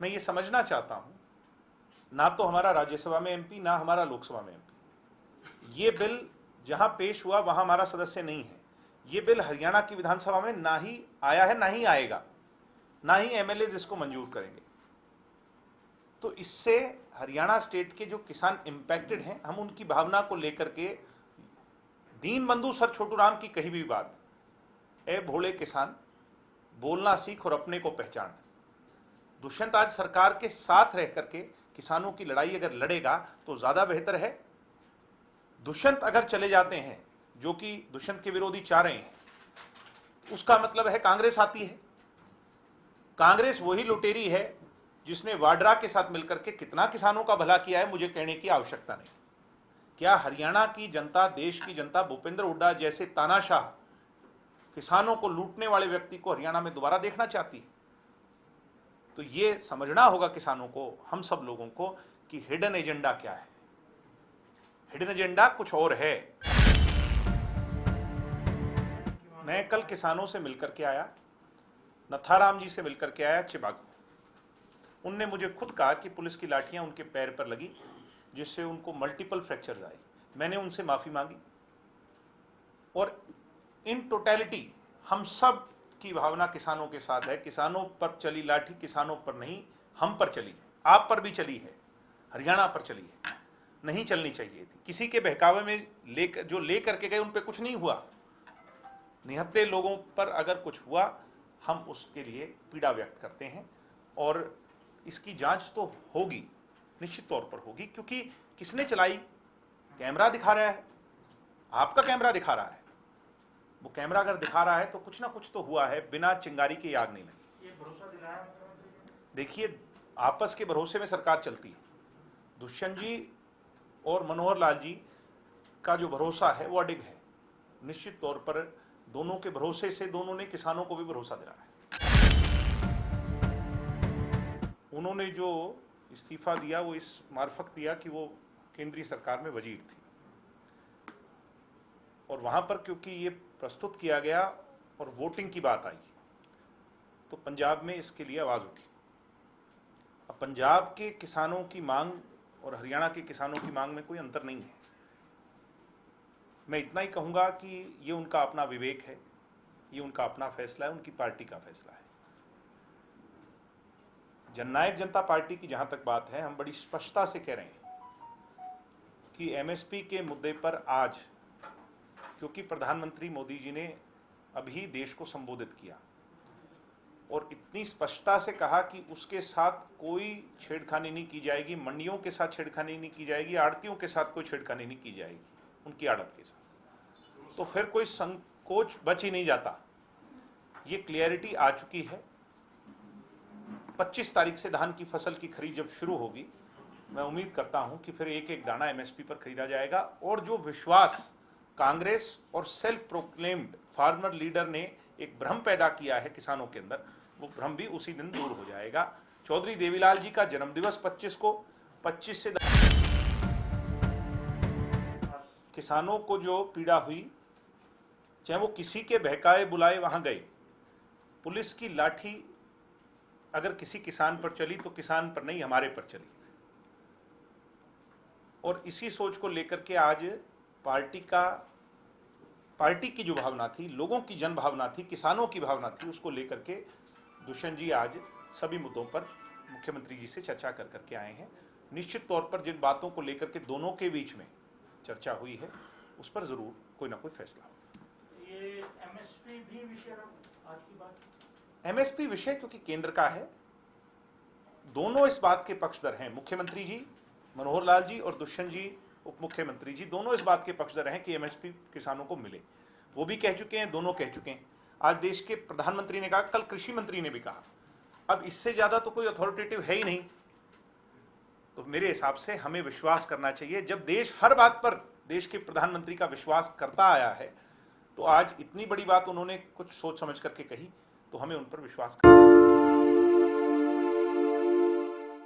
मैं ये समझना चाहता हूं, ना तो हमारा राज्यसभा में एमपी, ना हमारा लोकसभा में एमपी। ये बिल जहां पेश हुआ वहां हमारा सदस्य नहीं है। ये बिल हरियाणा की विधानसभा में ना ही आया है, ना ही आएगा, ना ही एमएलए इसको मंजूर करेंगे। तो इससे हरियाणा स्टेट के जो किसान इंपैक्टेड हैं, हम उनकी भावना को लेकर के, दीन बंधु सर छोटू राम की कही भी बात, ए भोले किसान बोलना सीख और अपने को पहचान। दुष्यंत आज सरकार के साथ रह करके किसानों की लड़ाई अगर लड़ेगा तो ज्यादा बेहतर है। दुष्यंत अगर चले जाते हैं, जो कि दुष्यंत के विरोधी चाह रहे हैं, उसका मतलब है कांग्रेस आती है। कांग्रेस वही लुटेरी है जिसने वाड्रा के साथ मिलकर के कितना किसानों का भला किया है, मुझे कहने की आवश्यकता नहीं। क्या हरियाणा की जनता, देश की जनता, भूपेंद्र हुड्डा जैसे तानाशाह किसानों को लूटने वाले व्यक्ति को हरियाणा में दोबारा देखना चाहती है? तो ये समझना होगा किसानों को, हम सब लोगों को, कि हिडन एजेंडा क्या है। हिडन एजेंडा कुछ और है। मैं कल किसानों से मिलकर के आया, नथाराम जी से मिलकर के आया चिबागू। उनने मुझे खुद कहा कि पुलिस की लाठियां उनके पैर पर लगी, जिससे उनको मल्टीपल फ्रैक्चर्स आए। मैंने उनसे माफी मांगी, और इन टोटलिटी हम सब की भावना किसानों के साथ है। किसानों पर चली लाठी किसानों पर नहीं, हम पर चली है, आप पर भी चली है, हरियाणा पर चली है। नहीं चलनी चाहिए थी। किसी के बहकावे में जो ले करके गए उन पर कुछ नहीं हुआ। निहत्थे लोगों पर अगर कुछ हुआ, हम उसके लिए पीड़ा व्यक्त करते हैं, और इसकी जांच तो होगी, निश्चित तौर पर होगी। क्योंकि किसने चलाई? कैमरा दिखा रहा है, आपका कैमरा दिखा रहा है। वो कैमरा अगर दिखा रहा है तो कुछ ना कुछ तो हुआ है, बिना चिंगारी के आग नहीं लगी। ये भरोसा दिलाया। देखिए, आपस के भरोसे में सरकार चलती है। दुष्यंत जी और मनोहर लाल जी का जो भरोसा है वो अडिग है। निश्चित तौर पर दोनों के भरोसे से दोनों ने किसानों को भी भरोसा दिलाया है। उन्होंने जो इस्तीफा दिया वो इस मार्फत दिया कि वो केंद्रीय सरकार में वजीर थी, और वहां पर क्योंकि ये प्रस्तुत किया गया और वोटिंग की बात आई, तो पंजाब में इसके लिए आवाज उठी। अब पंजाब के किसानों की मांग और हरियाणा के किसानों की मांग में कोई अंतर नहीं है। मैं इतना ही कहूंगा कि ये उनका अपना विवेक है, ये उनका अपना फैसला है, उनकी पार्टी का फैसला है। जननायक जनता पार्टी की जहां तक बात है, हम बड़ी स्पष्टता से कह रहे हैं कि एमएसपी के मुद्दे पर आज, क्योंकि प्रधानमंत्री मोदी जी ने अभी देश को संबोधित किया और इतनी स्पष्टता से कहा कि उसके साथ कोई छेड़खानी नहीं की जाएगी, मंडियों के साथ छेड़खानी नहीं की जाएगी, आड़तियों के साथ कोई छेड़खानी नहीं की जाएगी, उनकी आड़त के साथ, तो फिर कोई संकोच बच ही नहीं जाता। ये क्लियरिटी आ चुकी है। 25 तारीख से धान की फसल की खरीद जब शुरू होगी, मैं उम्मीद करता हूं कि फिर एक एक दाना एमएसपी पर खरीदा जाएगा, और जो विश्वास कांग्रेस और सेल्फ प्रोक्लेम्ड फार्मर लीडर ने एक भ्रम पैदा किया है किसानों के अंदर, वो भ्रम भी उसी दिन दूर हो जाएगा। चौधरी देवीलाल जी का जन्मदिवस 25 को, 25 से किसानों को जो पीड़ा हुई, चाहे वो किसी के बहकाए बुलाए वहां गए, पुलिस की लाठी अगर किसी किसान पर चली तो किसान पर नहीं, हमारे पर चली। और इसी सोच को लेकर के आज पार्टी की जो भावना थी, लोगों की जन भावना थी, किसानों की भावना थी, उसको लेकर के दुष्यंत जी आज सभी मुद्दों पर मुख्यमंत्री जी से चर्चा कर करके आए हैं। निश्चित तौर पर जिन बातों को लेकर के दोनों के बीच में चर्चा हुई है, उस पर जरूर कोई ना कोई फैसला होगा। ये एमएसपी भी विषय आज की बात, एमएसपी विषय क्योंकि केंद्र का है, दोनों इस बात के पक्षधर हैं। मुख्यमंत्री जी मनोहर लाल जी और दुष्यंत जी उप मुख्यमंत्री जी दोनों इस बात के पक्षधर हैं कि एमएसपी किसानों को मिले। वो भी कह चुके हैं, दोनों कह चुके हैं। आज देश के प्रधानमंत्री ने कहा, कल कृषि मंत्री ने भी कहा। अब इससे ज्यादा तो कोई अथॉरिटेटिव है ही नहीं। तो मेरे हिसाब से हमें विश्वास करना चाहिए। जब देश हर बात पर देश के प्रधानमंत्री का विश्वास करता आया है, तो आज इतनी बड़ी बात उन्होंने कुछ सोच समझ करके कही, तो हमें उन पर विश्वास करना